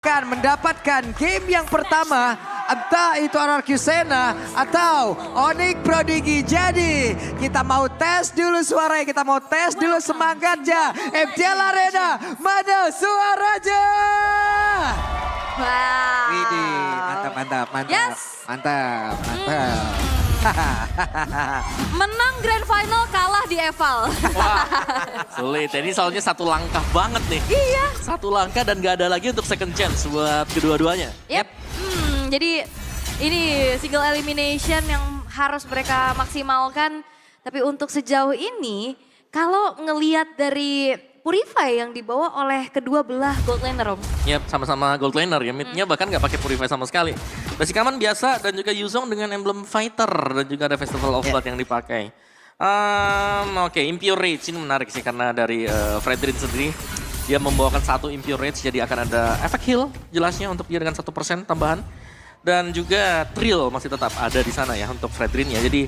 akan mendapatkan game yang pertama, entah itu RRQ Sena atau Onyx Prodigy. Jadi kita mau tes dulu suaranya, kita mau tes dulu semangatnya. MTL Arena, mana suaranya? Wow. Widih, mantap. Yes. Mantap. Menang Grand Final, kalah di Eval. Wah, sulit. Ini soalnya satu langkah banget nih. Iya. Satu langkah dan gak ada lagi untuk second chance buat kedua-duanya. Yep. Jadi ini single elimination yang harus mereka maksimalkan. Tapi untuk sejauh ini, kalau ngelihat dari Purify yang dibawa oleh kedua belah gold laner, Om. Yap, sama-sama gold laner ya. Midnya bahkan gak pakai Purify sama sekali. Basic Aman biasa dan juga Yuzong dengan emblem fighter dan juga ada Festival of Blood yang dipakai. Oke, Impure Rage ini menarik sih karena dari Fredrin sendiri dia membawakan satu Impure Rage, jadi akan ada efek heal jelasnya untuk dia dengan 1% tambahan. Dan juga Trill masih tetap ada di sana ya untuk Fredrin ya. Jadi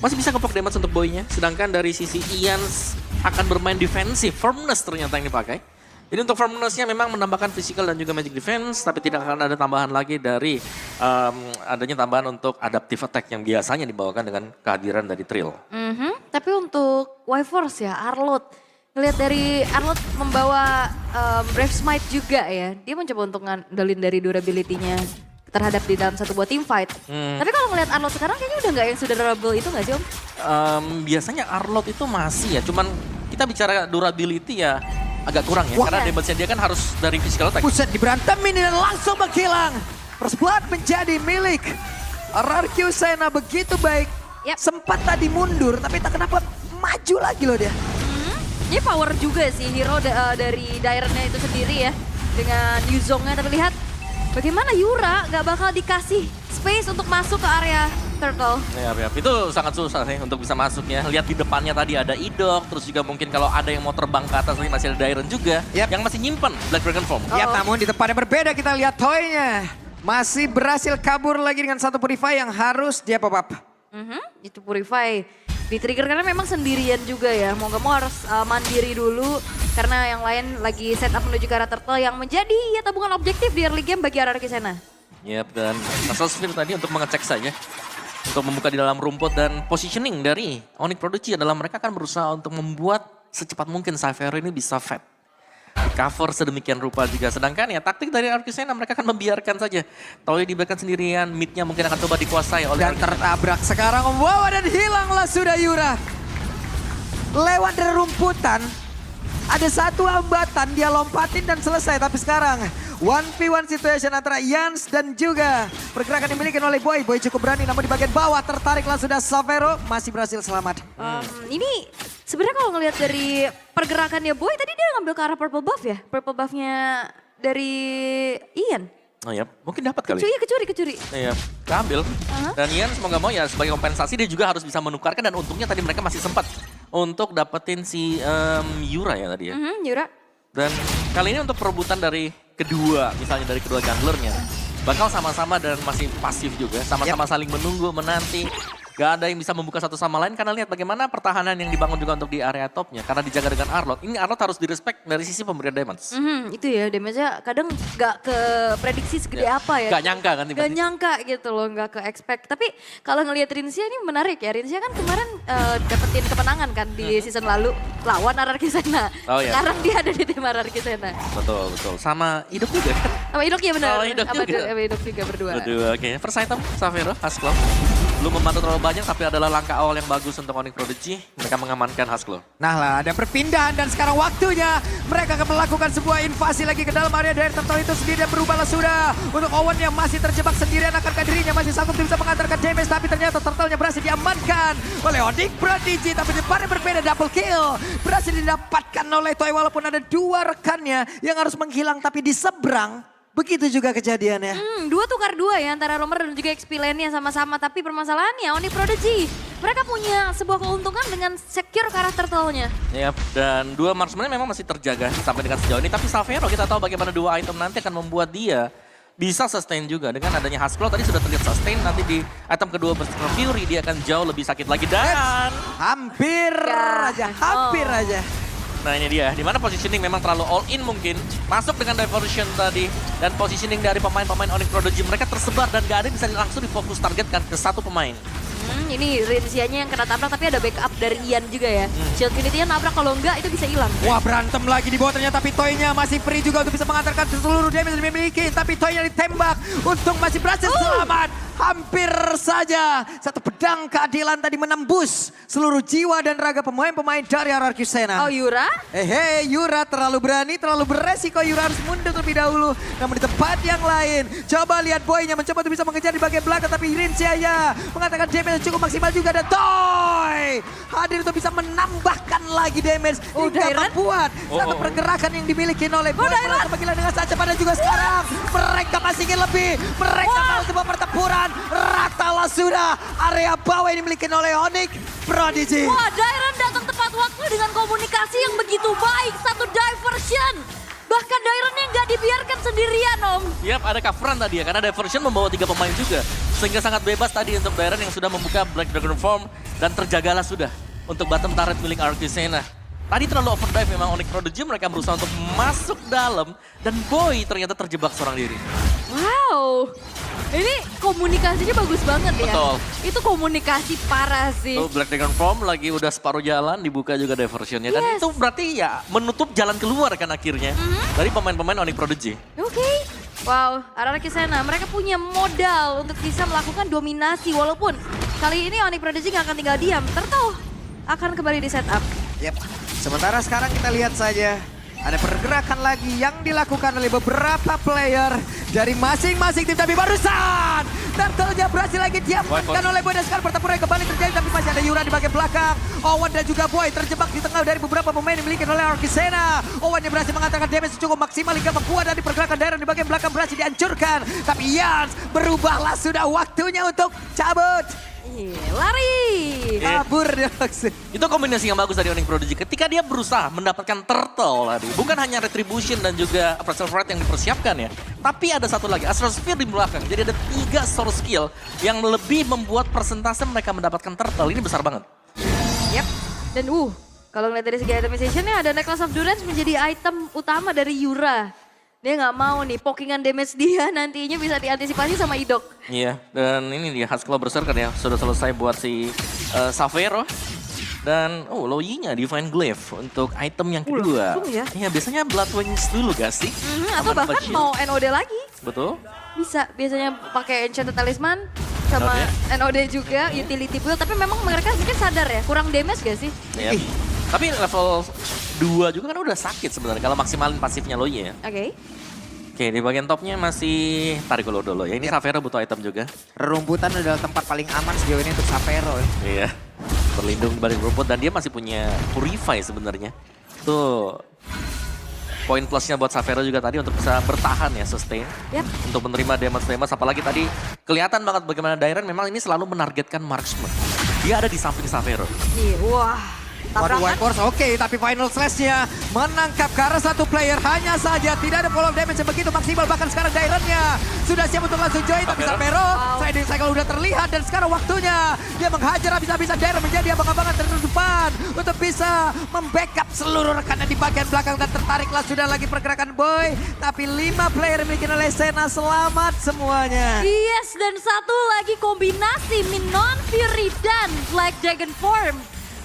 masih bisa ngepok damage untuk boynya. Sedangkan dari sisi Ians akan bermain defensif, firmness ternyata yang dipakai. Jadi untuk firmness-nya memang menambahkan physical dan juga magic defense, tapi tidak akan ada tambahan lagi dari adanya tambahan untuk adaptive attack yang biasanya dibawakan dengan kehadiran dari Trill. Tapi untuk Y-Force ya, Arlot. Ngelihat dari Arlot membawa Brave Smite juga ya. Dia mencoba untuk ngandelin dari durability-nya terhadap di dalam satu buah team fight. Tapi kalau ngelihat Arlot sekarang kayaknya udah nggak yang sudah durable itu nggak sih, Om? Biasanya Arlot itu masih ya, cuman kita bicara durability ya agak kurang ya. Karena damage-nya dia kan harus dari physical attack. Buset, diberantemin dan langsung menghilang. First blood menjadi milik RRQ Sena, begitu baik. Yep. Sempat tadi mundur, tapi tak kenapa maju lagi loh dia. Ini power juga sih hero dari Dairen-nya itu sendiri ya. Dengan Yuzongnya, tapi lihat bagaimana Yura gak bakal dikasih space untuk masuk ke area Turtle. Ya, itu sangat susah sih untuk bisa masuknya. Lihat di depannya tadi ada Idok, terus juga mungkin kalau ada yang mau terbang ke atas masih ada Dairen juga. Yang masih nyimpen Black Dragon Form. Ya, namun di tempatnya berbeda kita lihat Toy-nya. Masih berhasil kabur lagi dengan satu Purify yang harus dia pop up. Itu Purify di-trigger karena memang sendirian juga ya. Mau gak mau harus mandiri dulu. Karena yang lain lagi set up menuju ke arah Turtle yang menjadi ya tabungan objektif di early game bagi RRQ Sena. Yap, dan Muscle Sphere tadi untuk mengecek saja. Untuk membuka di dalam rumput dan positioning dari Onyx Prodigy adalah mereka akan berusaha untuk membuat secepat mungkin Cypher ini bisa fat. Di cover sedemikian rupa juga. Sedangkan ya taktik dari RRQ Sena mereka akan membiarkan saja. Toy dibiarkan sendirian, midnya mungkin akan coba dikuasai oleh Dan tertabrak sekarang membawa dan hilanglah sudah Yura. Lewat dari rumputan. Ada satu hambatan, dia lompatin dan selesai. Tapi sekarang 1v1 situation antara Yans dan juga pergerakan dimiliki oleh Boy. Boy cukup berani namun di bagian bawah tertariklah sudah Savero. Masih berhasil selamat. Ini sebenarnya kalau ngelihat dari pergerakannya Boy tadi dia ngambil ke arah purple buff ya. Purple buffnya dari Ian. Oh ya, mungkin dapat kali. Kecuri. Iya, keambil. Dan Ian semoga mau ya sebagai kompensasi dia juga harus bisa menukarkan dan untungnya tadi mereka masih sempat untuk dapetin si Yura ya tadi ya. Yura. Dan kali ini untuk perebutan dari kedua, misalnya dari kedua junglernya, bakal sama-sama dan masih pasif juga, sama-sama saling menunggu, menanti. Gak ada yang bisa membuka satu sama lain karena lihat bagaimana pertahanan yang dibangun juga untuk di area topnya. Karena dijaga dengan Arlot. Ini Arlot harus direspek dari sisi pemberian damage. Itu ya damage-nya kadang gak ke prediksi segede apa ya. Gak nyangka kan tiba-tiba. Gak nyangka gitu loh, gak ke expect. Tapi kalau ngelihat Rinsia ini menarik ya. Rinsia kan kemarin dapetin kemenangan kan di season lalu lawan RRQ Sena. Oh, iya. Sekarang dia ada di tim RRQ Sena. Betul. Sama Idok juga kan? Sama Idok ya benar. Oh, Idok juga. Sama Idok juga berdua. Oke. First item, Savero, Haskell. Belum membantu terlalu banyak tapi adalah langkah awal yang bagus untuk Onyx Prodigy. Mereka mengamankan Haskell. Nah lah, ada perpindahan dan sekarang waktunya mereka akan melakukan sebuah invasi lagi ke dalam area dari Turtle itu sendiri dan berubahlah sudah. Untuk Owen yang masih terjebak sendirian akankah dirinya masih sanggup bisa mengantarkan damage tapi ternyata Turtle-nya berhasil diamankan oleh Onyx Prodigy. Tapi di depannya berbeda, double kill. Berhasil didapatkan oleh Toy walaupun ada dua rekannya yang harus menghilang tapi di seberang. Begitu juga kejadiannya. Dua tukar dua ya antara Romer dan juga XP lane-nya sama-sama. Tapi permasalahannya Onyx Prodigy mereka punya sebuah keuntungan dengan secure ke arah Turtle-nya. Yap, dan dua marksman memang masih terjaga sampai dengan sejauh ini. Tapi Savero kita tahu bagaimana dua item nanti akan membuat dia bisa sustain juga. Dengan adanya Haskell tadi sudah terlihat sustain. Nanti di item kedua Berserker Fury dia akan jauh lebih sakit lagi. Dan Hampir aja. Nah ini dia, dimana positioning memang terlalu all in mungkin. Masuk dengan diversion tadi. Dan positioning dari pemain-pemain Onyx Prodigy. Mereka tersebar dan gak ada yang bisa langsung difokus targetkan ke satu pemain. Ini Rinsianya yang kena tabrak tapi ada backup dari Ian juga ya. Shield Unity-nya nabrak, kalau enggak itu bisa hilang. Wah, berantem lagi di bawah ternyata, tapi Toy-nya masih free juga untuk bisa mengantarkan seluruh damage yang dimiliki. Tapi Toy-nya ditembak, untung masih berhasil selamat. Hampir saja satu pedang keadilan tadi menembus seluruh jiwa dan raga pemain-pemain dari RRQ Sena. Oh, Yura? Yura terlalu berani, terlalu beresiko. Yura harus mundur terlebih dahulu. Namun di tempat yang lain, coba lihat Boy-nya mencoba untuk bisa mengejar di bagian belakang. Tapi Rinsianya mengatakan damage yang cukup maksimal juga. Dan Toy hadir untuk bisa menambahkan lagi damage. Hingga membuat satu pergerakan yang dimiliki oleh Boy. Gila dengan saja pada juga sekarang. Mereka masih ingin lebih. Mereka mau sebuah pertempuran. Ratalah sudah area bawah yang dimiliki oleh Onyx Prodigy. Wah, Dairon datang tepat waktu dengan komunikasi yang begitu baik. Satu diversion. Bahkan Daironnya nggak dibiarkan sendirian, Om. Yap, ada coveran tadi ya, karena diversion membawa 3 pemain juga. Sehingga sangat bebas tadi untuk Dairon yang sudah membuka Black Dragon Form. Dan terjagalah sudah untuk bottom turret milik RRQ Sena. Tadi terlalu overdrive memang Onyx Prodigy, mereka berusaha untuk masuk dalam. Dan Boy ternyata terjebak seorang diri. Wow. Ini komunikasinya bagus banget ya. Betul. Itu komunikasi parah sih. Tuh Black Dragon Form lagi udah separuh jalan, dibuka juga diversionnya. Dan itu berarti ya menutup jalan keluar kan akhirnya. Dari pemain-pemain Onyx Prodigy. Oke. Wow, RRQ Sena mereka punya modal untuk bisa melakukan dominasi. Walaupun kali ini Onyx Prodigy nggak akan tinggal diam. Tertahu akan kembali di setup. Yep. Sementara sekarang kita lihat saja. Ada pergerakan lagi yang dilakukan oleh beberapa player dari masing-masing tim. Tapi barusan Turtle-nya berhasil lagi diamankan oleh Boy. Dan sekarang pertempuran kembali terjadi. Tapi masih ada Yura di bagian belakang. Owen dan juga Boy terjebak di tengah dari beberapa pemain yang dimiliki oleh RRQ Sena. Owen yang berhasil mengatakan damage cukup maksimal hingga membuat dari pergerakan Dairon di bagian belakang berhasil dihancurkan. Tapi Yans berubahlah, sudah waktunya untuk cabut. Lari. Kabur dia maksud. Itu kombinasi yang bagus dari Onyx Prodigy ketika dia berusaha mendapatkan turtle tadi. Bukan hanya retribution dan juga Pressure Fight yang dipersiapkan ya. Tapi ada satu lagi, Astral Sphere di belakang. Jadi ada 3 source skill yang lebih membuat persentase mereka mendapatkan turtle. Ini besar banget. Yap. Dan kalau ngeliat dari segi itemizationnya ada Necklace of Durance menjadi item utama dari Yura. Dia nggak mau nih, pokingan damage dia nantinya bisa diantisipasi sama Idok. Iya, dan ini dia Husklaw Berserker ya. Sudah selesai buat si Savero. Dan Loyi-nya Divine Glaive untuk item yang kedua. Iya, biasanya Blood Wings dulu gak sih? Atau bahkan mau NOD lagi. Betul. Bisa, biasanya pakai Enchanted Talisman sama NOD juga, utility build. Tapi memang mereka mungkin sadar ya, kurang damage gak sih? Iya. Tapi level 2 juga kan udah sakit sebenarnya kalau maksimalin pasifnya Loyi ya. Oke, di bagian topnya masih tarik dulu ya. Ini Savero butuh item juga. Rumputan adalah tempat paling aman sejauh ini untuk Savero. Iya, berlindung di balik rumput dan dia masih punya Purify sebenarnya. Tuh, poin plusnya buat Savero juga tadi untuk bisa bertahan ya, sustain. Untuk menerima damage-damage, apalagi tadi kelihatan banget bagaimana Dairon memang ini selalu menargetkan marksman. Dia ada di samping Savero. Wah. White Force oke, tapi final slash-nya menangkap ke arah satu player hanya saja. Tidak ada follow damage yang begitu maksimal. Bahkan sekarang Dairon-nya sudah siap untuk langsung join. Tapi Savero, sliding cycle udah terlihat. Dan sekarang waktunya dia menghajar habis-habisan. Dairon menjadi abang-abangan terdepan untuk bisa membackup seluruh rekannya di bagian belakang. Dan tertariklah sudah lagi pergerakan Boy. Tapi 5 player yang dimiliki oleh Sena selamat semuanya. Yes, dan satu lagi kombinasi Minon, Fury, dan Black Dragon Form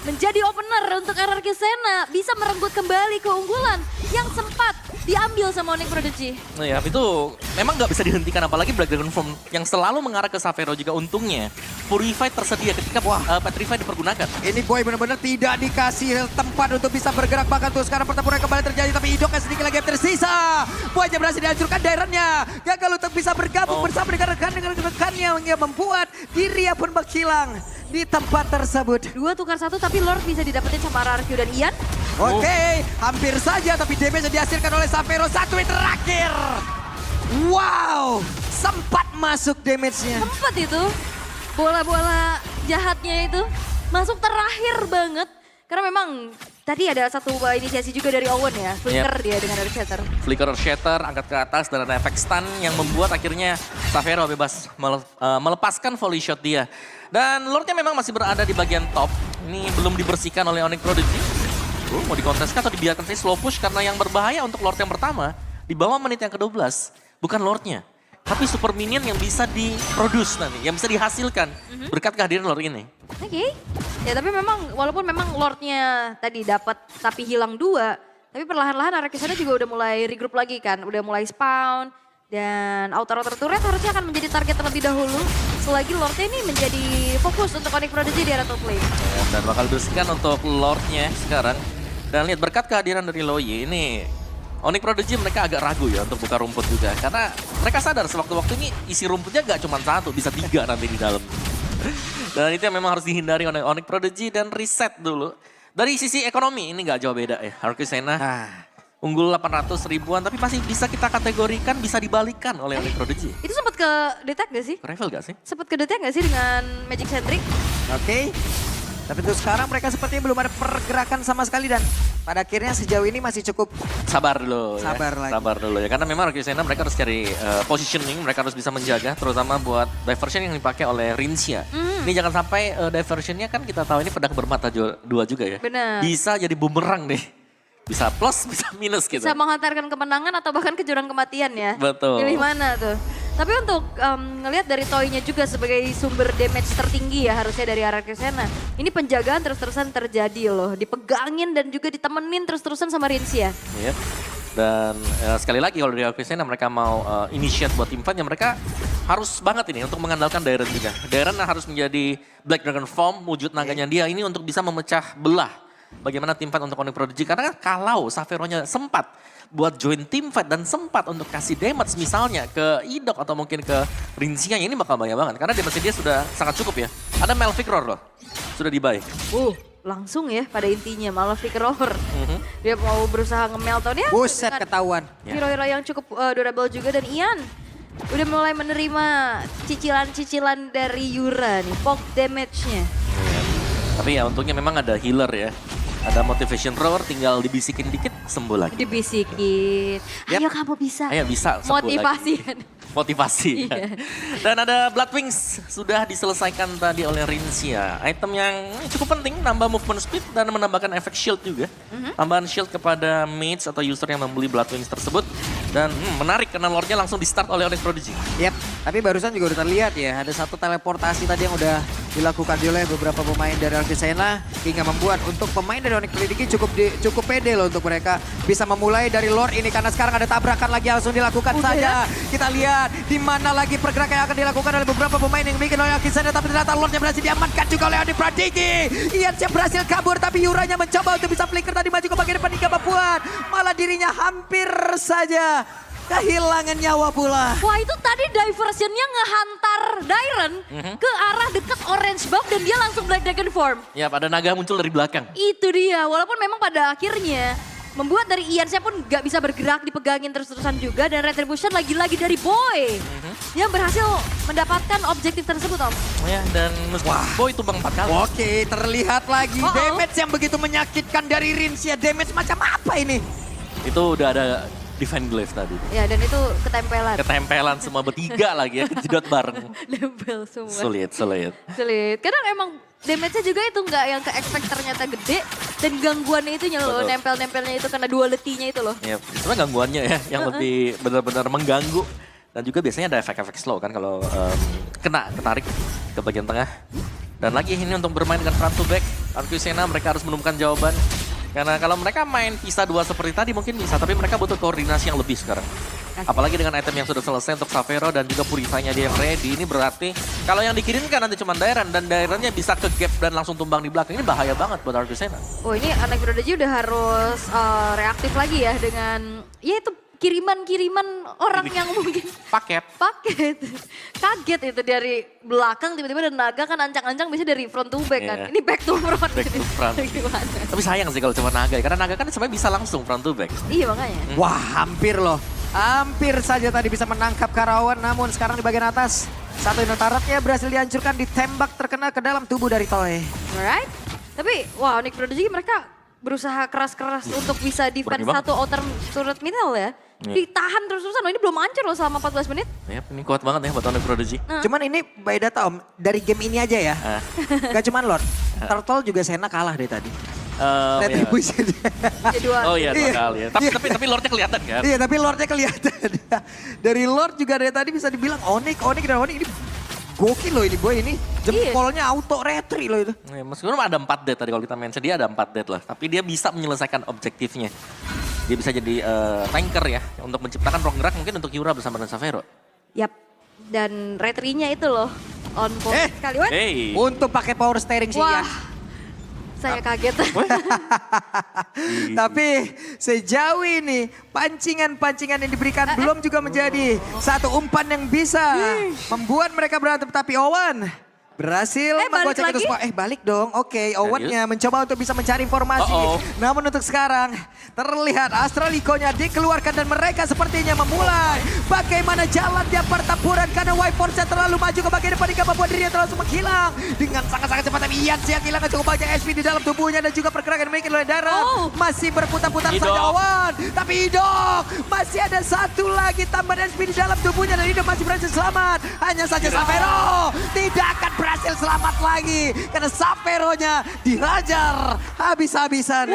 menjadi opener untuk RRQ Sena, bisa merenggut kembali keunggulan yang sempat diambil sama Onyx Prodigy. Nah ya, itu memang nggak bisa dihentikan, apalagi Black Dragon Form yang selalu mengarah ke Savero juga. Untungnya Purify tersedia ketika Petrify dipergunakan. Ini Boy benar-benar tidak dikasih tempat untuk bisa bergerak. Bahkan tuh sekarang pertempuran kembali terjadi, tapi Idoknya sedikit lagi yang tersisa. Boy-nya berhasil dihancurkan, Dairon-nya gagal untuk bisa bergabung bersama dengan rekan-rekannya yang membuat dirinya pun menghilang di tempat tersebut. 2 tukar 1, tapi Lord bisa didapetin sama RRQ dan Ian. Oke, hampir saja, tapi damage yang dihasilkan oleh Savero. 1 yang terakhir. Wow, sempat masuk damage-nya. Sempat itu, bola-bola jahatnya itu masuk terakhir banget. Karena memang tadi ada satu inisiasi juga dari Owen ya, Flicker dia dengan Earth Shatter. Flicker Shatter angkat ke atas dan ada efek stun yang membuat akhirnya Savero bebas melepaskan volley shot dia. Dan Lordnya memang masih berada di bagian top. Ini belum dibersihkan oleh Onyx Prodigy. Mau dikonteskan atau dibiarkan saja slow push karena yang berbahaya untuk Lord yang pertama di bawah menit yang ke-12 bukan Lordnya, tapi super minion yang bisa diproduce nanti, yang bisa dihasilkan berkat kehadiran Lord ini. Oke. Ya tapi memang walaupun memang Lordnya tadi dapat tapi hilang 2, tapi perlahan-lahan Arcusena juga udah mulai regroup lagi kan, udah mulai spawn. Dan outer turret harusnya akan menjadi target terlebih dahulu selagi Lordnya ini menjadi fokus untuk Onyx Prodigy di area top lane. Dan bakal bersihkan untuk Lordnya sekarang. Dan lihat berkat kehadiran dari Loye ini, Onyx Prodigy mereka agak ragu ya untuk buka rumput juga. Karena mereka sadar sewaktu-waktu ini isi rumputnya gak cuma 1, bisa 3 nanti di dalam. Dan itu yang memang harus dihindari oleh Onyx Prodigy dan reset dulu. Dari sisi ekonomi ini gak jauh beda ya. Arcusena unggul 800 ribuan tapi masih bisa kita kategorikan bisa dibalikan oleh Onyx Prodigy. Itu sempat ke detect gak sih? Revel gak sih? Sempat ke detect gak sih dengan Magic Centric? Oke. Tapi untuk sekarang mereka sepertinya belum ada pergerakan sama sekali dan pada akhirnya sejauh ini masih cukup Sabar dulu Sabar ya. lagi. Sabar dulu ya. Karena memang Arcusena mereka harus cari positioning, mereka harus bisa menjaga terutama buat diversion yang dipakai oleh Rinsia. Ini jangan sampai diversionnya kan kita tahu ini pedang bermata 2 juga ya. Benar. Bisa jadi bumerang deh. Bisa plus, bisa minus gitu. Bisa menghantarkan kemenangan atau bahkan ke jurang kematian ya. Betul. Pilih mana tuh. Tapi untuk ngelihat dari Toy-nya juga sebagai sumber damage tertinggi ya harusnya dari Arcusena. Ini penjagaan terus-terusan terjadi loh. Dipegangin dan juga ditemenin terus-terusan sama Rinsia. Yep. Dan sekali lagi kalau dari Arcusena mereka mau initiate buat tim fight ya mereka harus banget ini untuk mengandalkan Dairon juga. Dairon harus menjadi Black Dragon Form, wujud naganya dia ini untuk bisa memecah belah bagaimana tim fight untuk Onyx Prodigy. Karena kalau Saveronya sempat buat join tim fight dan sempat untuk kasih damage misalnya ke Idok atau mungkin ke Rinsia ini bakal bahaya banget. Karena damage dia sudah sangat cukup ya. Ada Malphite Roar loh, sudah dibuy. Langsung ya pada intinya Malphite Roar. Dia mau berusaha nge-melt dia. buset ketahuan. Hero-hero yang cukup durable juga dan Ian udah mulai menerima cicilan-cicilan dari Yura nih, poke damage-nya. Tapi ya untungnya memang ada healer ya. Ada motivation roar, tinggal dibisikin dikit, sembuh lagi. Dibisikin, ayo kamu bisa. Ayo bisa, sembuh Motivasi lagi. kan. Motivasi. Iya. Dan ada Blood Wings, sudah diselesaikan tadi oleh Rinsia. Item yang cukup penting, nambah movement speed dan menambahkan efek shield juga. Tambahan shield kepada mates atau user yang membeli Blood Wings tersebut. Dan menarik karena lore-nya langsung di-start oleh Onyx Prodigy. Yap, tapi barusan juga udah terlihat ya, ada satu teleportasi tadi yang udah dilakukan oleh beberapa pemain dari Arcusena hingga membuat untuk pemain dari Onyx Prodigy cukup pede loh untuk mereka bisa memulai dari lore ini karena sekarang ada tabrakan lagi langsung dilakukan saja. Kita lihat di mana lagi pergerakan yang akan dilakukan oleh beberapa pemain yang dimiliki oleh Arcusena tapi ternyata lore-nya berhasil diamankan juga oleh Onyx Prodigy. Ian siap berhasil kabur tapi Yuranya mencoba untuk bisa flicker tadi maju ke bagian depan hingga membuat malah dirinya hampir saja kehilangan nyawa pula. Wah itu tadi diversionnya ngehantar Dairon ke arah dekat orange buff dan dia langsung Black Dragon Form. Ya, ada naga muncul dari belakang. Itu dia, walaupun memang pada akhirnya membuat dari Ian pun gak bisa bergerak, dipegangin terus-terusan juga. Dan Retribution lagi-lagi dari Boy yang berhasil mendapatkan objektif tersebut Om. Ya, dan Boy tumbang 4 kali. Oke, terlihat lagi damage yang begitu menyakitkan dari Rinsia. Damage macam apa ini? Itu udah ada Divine Glaive tadi. Ya dan itu ketempelan. Ketempelan semua bertiga lagi ya, jedot bareng. Nempel semua. Sulit. Sulit. Kadang emang damage-nya juga itu nggak yang ke-expect ternyata gede. Dan gangguannya itu loh, nempel-nempelnya itu karena duality-nya itu loh. Ya, sebenarnya gangguannya ya, yang lebih benar-benar mengganggu. Dan juga biasanya ada efek-efek slow kan kalau ketarik ke bagian tengah. Dan lagi ini untuk bermain dengan front to back, Arcusena mereka harus menemukan jawaban. Karena kalau mereka main pisah 2 seperti tadi mungkin bisa, tapi mereka butuh koordinasi yang lebih sekarang. Apalagi dengan item yang sudah selesai untuk Savero dan juga Purify-nya dia yang ready, ini berarti kalau yang dikirimkan nanti cuma Dairon dan Daironnya bisa ke gap dan langsung tumbang di belakang. Ini bahaya banget buat Arcusena. Oh ini Onyx Prodigy udah harus reaktif lagi ya dengan, ya itu kiriman-kiriman orang yang mungkin Paket. kaget itu dari belakang tiba-tiba ada naga kan ancang-ancang biasanya dari front to back kan. Ini back to front. Back to front. Gimana? Tapi sayang sih kalau cuma naga ya, karena naga kan sebenarnya bisa langsung front to back. Iya makanya. Wah, hampir loh. Hampir saja tadi bisa menangkap Karawan, namun sekarang di bagian atas satu unit turretnya berhasil dihancurkan, ditembak terkena ke dalam tubuh dari Toy. Alright. Tapi wah Onyx Prodigy mereka berusaha keras-keras untuk bisa defense Berani satu outer turret middle ya. Ditahan terus-terusan, loh ini belum hancur loh selama 14 menit. Ya, ini kuat banget ya buat Onyx Prodigy. Cuman ini by data Om, dari game ini aja ya. Gak cuman Lord, Turtle juga Sena kalah deh tadi. Retribution. Ya, dua. Oh iya, 2 Iya. kali ya. Tapi Lordnya kelihatan kan? Iya, tapi Lordnya kelihatan. Dari Lord juga dari tadi bisa dibilang Onyx dan Onyx ini gokil loh ini boy ini. Jempolnya auto retri loh itu. Ya, meskipun ada 4 dead tadi kalau kita mention dia ada 4 dead lah. Tapi dia bisa menyelesaikan objektifnya. Dia bisa jadi tanker ya. Untuk menciptakan ruang gerak mungkin untuk Yura bersama dengan Xavero. Yap. Dan retrinya itu loh. On point sekali. What? Hey. Untuk pakai power steering sih Wah. Ian. Saya kaget. Tapi sejauh ini pancingan-pancingan yang diberikan belum juga menjadi satu umpan yang bisa membuat mereka berantem. Tapi Owen berhasil balik menggocek itu lagi? semua. Balik dong. Oke, Owennya mencoba untuk bisa mencari informasi. Namun untuk sekarang terlihat Astraliko-nya dikeluarkan dan mereka sepertinya memulai bagaimana jalan dia pertempuran karena White Force terlalu maju ke bagian depan hingga membuat dirinya terlalu menghilang dengan sangat-sangat cepat. Tapi Ian yang kehilangan cukup banyak SP di dalam tubuhnya dan juga pergerakan yang dimiliki oleh Darren. Masih berputar-putar saja Owen. Tapi Idok masih ada satu lagi tambahan SP di dalam tubuhnya dan Idok masih berhasil selamat. Hanya saja Xavero tidak akan berhasil selamat lagi karena Xavero-nya dihajar habis-habisan.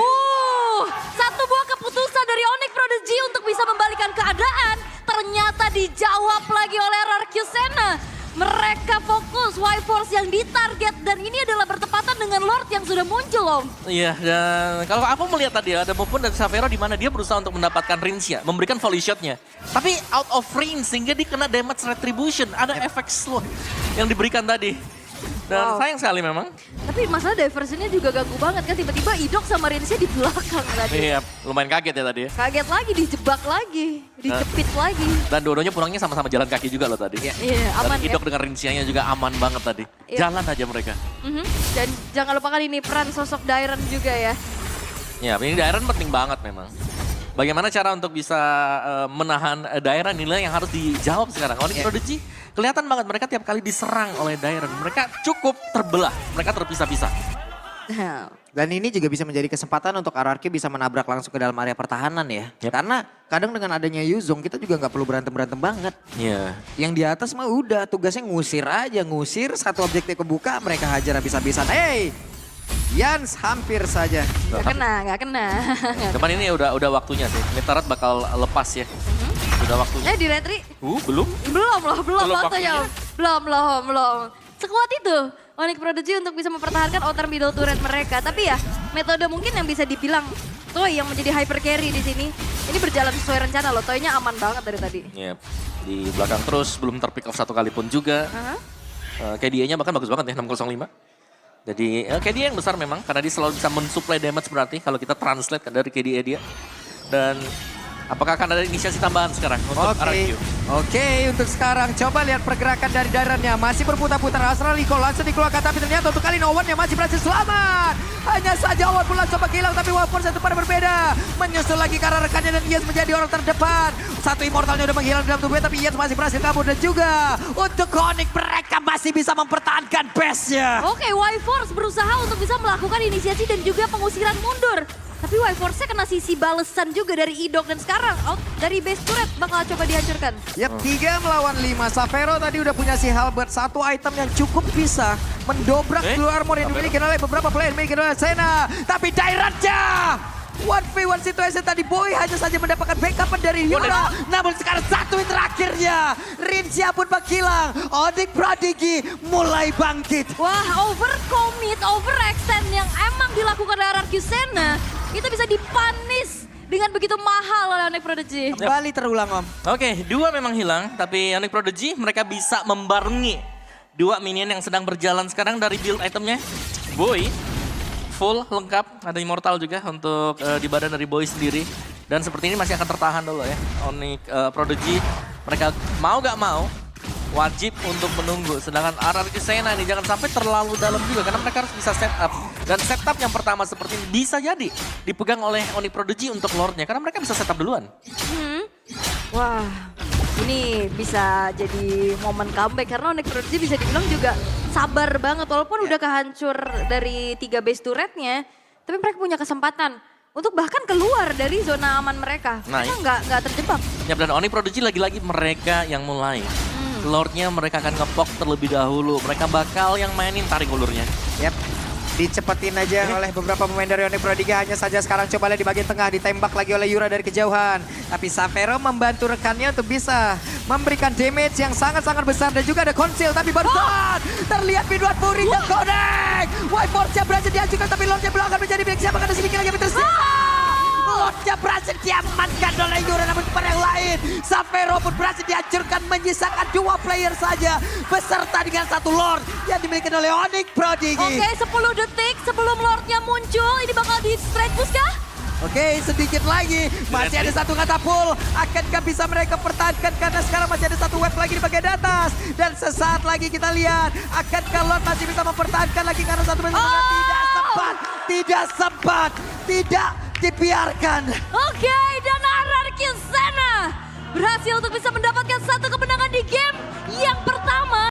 Satu buah keputusan dari Onyx Prodigy untuk bisa membalikan keadaan. Ternyata dijawab lagi oleh RRQ Sena. Mereka fokus White Force yang ditarget dan ini adalah bertepatan dengan Lord yang sudah muncul Om. Iya, dan kalau aku melihat tadi ada movement dari Xavero di mana dia berusaha untuk mendapatkan range-nya, memberikan volley shot-nya. Tapi out of range sehingga dia kena damage retribution, ada efek slow yang diberikan tadi. Dan sayang sekali memang. Tapi masalah diversionnya juga ganggu banget kan. Tiba-tiba Idok sama Rinsnya di belakang tadi. Iya, lumayan kaget ya tadi ya. Kaget lagi, dijebak lagi, dijepit lagi. Dan dua-duanya pulangnya sama-sama jalan kaki juga loh tadi. Iya, aman Dan Idok dengan rinciannya juga aman banget tadi. Iya. Jalan aja mereka. Dan jangan lupakan ini peran sosok Dairon juga ya. Ya, ini Dairon penting banget memang. Bagaimana cara untuk bisa menahan Dairon inilah yang harus dijawab sekarang. Onyx Prodigy kelihatan banget mereka tiap kali diserang oleh Dairon. Mereka cukup terbelah, mereka terpisah-pisah. Dan ini juga bisa menjadi kesempatan untuk RRQ bisa menabrak langsung ke dalam area pertahanan ya. Karena kadang dengan adanya Yuzong kita juga nggak perlu berantem-berantem banget. Iya. Yang di atas mah udah tugasnya ngusir aja, ngusir satu objektif kebuka mereka hajar habis-habisan. Hey! Yans hampir saja. Nggak kena. Cuman ini udah waktunya sih. Mitarat bakal lepas ya. Udah waktunya. Di retri. Belum? Belum waktunya. waktunya. Belum. Sekuat itu Onyx Prodigy untuk bisa mempertahankan outer middle turret mereka. Tapi ya metode mungkin yang bisa dibilang Toy yang menjadi hyper carry di sini. Ini berjalan sesuai rencana loh. Toy-nya aman banget dari tadi. Iya. Di belakang terus belum terpick off satu kali pun juga. KDA-nya bahkan bagus banget ya 605. Jadi KDA yang besar memang karena dia selalu bisa mensuplai damage berarti kalau kita translate dari KDA dia. Dan apakah akan ada inisiasi tambahan sekarang untuk RRQ? Oke, untuk sekarang coba lihat pergerakan dari Dairon-nya. Masih berputar-putar Astraliko langsung dikeluarkan tapi ternyata untuk kali ini Owen yang masih berhasil selamat. Hanya saja Owen pula coba hilang tapi White Force satu pada berbeda. Menyusul lagi karena rekannya dan Ian menjadi orang terdepan. Satu immortalnya udah menghilang dalam tubuhnya tapi Ian masih berhasil kabur dan juga untuk Onyx mereka masih bisa mempertahankan base-nya. Oke, White Force berusaha untuk bisa melakukan inisiasi dan juga pengusiran mundur. Tapi White Force-nya kena sisi balesan juga dari Idok dan sekarang out dari base turret bakal coba dihancurkan. Yap, 3 melawan 5. Xavero tadi udah punya si Halberd, satu item yang cukup bisa mendobrak blue armor yang dimiliki oleh beberapa player dimiliki oleh Sena. Tapi Dairon-nya 1v1 situation tadi Boy hanya saja mendapatkan backup dari Yura. Namun sekarang satu yang terakhirnya Rincia pun menghilang. Onyx Prodigy mulai bangkit. Wah, overcommit, overextend yang emang dilakukan oleh RRQ Sena itu bisa dipanis dengan begitu mahal oleh Onyx Prodigy. Kembali terulang Om. Oke, 2 memang hilang tapi Onyx Prodigy mereka bisa membarengi 2 minion yang sedang berjalan sekarang dari build itemnya. Boy full lengkap, ada immortal juga untuk di badan dari Boy sendiri. Dan seperti ini masih akan tertahan dulu ya. Onyx Prodigy mereka mau gak mau wajib untuk menunggu. Sedangkan RRQ Sena ini jangan sampai terlalu dalam juga karena mereka harus bisa setup. Dan setup yang pertama seperti ini bisa jadi dipegang oleh Onyx Prodigy untuk Lordnya karena mereka bisa setup duluan. Wah, ini bisa jadi momen comeback karena Onyx Prodigy bisa dibilang juga sabar banget walaupun udah kehancur dari 3 base turretnya, tapi mereka punya kesempatan untuk bahkan keluar dari zona aman mereka. Nah, Mereka nggak terjebak. Ya, dan Onyx Prodigy lagi-lagi mereka yang mulai. Lordnya mereka akan ngepok terlebih dahulu. Mereka bakal yang mainin tarik ulurnya. Yap. Dicepetin aja oleh beberapa pemain dari Onyx Pro 3. Hanya saja sekarang coba lihat di bagian tengah. Ditembak lagi oleh Yura dari kejauhan. Tapi Savero membantu rekannya untuk bisa memberikan damage yang sangat-sangat besar. Dan juga ada conceal. Tapi barusan terlihat Midward Fury yang connect. White Force-nya berhasil dihancurkan. Tapi Lordnya belakang menjadi back. Siapa kena sedikit lagi yang tersisa. Lordnya berhasil diamankan oleh Yura. Namun kepada yang lain, Savero pun berhasil dihancurkan. Menyisakan 2 player saja. Beserta dengan 1 Lord yang dimiliki oleh Onyx Pro 3. Oke, 10 detik sebelum Lordnya muncul. Ini bakal di straight push kah? Oke, sedikit lagi. Masih ada 1 katapul. Akankah bisa mereka pertahankan? Karena sekarang masih ada 1 wave lagi di bagian atas. Dan sesaat lagi kita lihat. Akankah Lord masih bisa mempertahankan lagi? Karena 1 tidak sempat. Tidak sempat. Tidak dibiarkan. Oke, dan RRQ Sena berhasil untuk bisa mendapatkan 1 kemenangan di game yang pertama.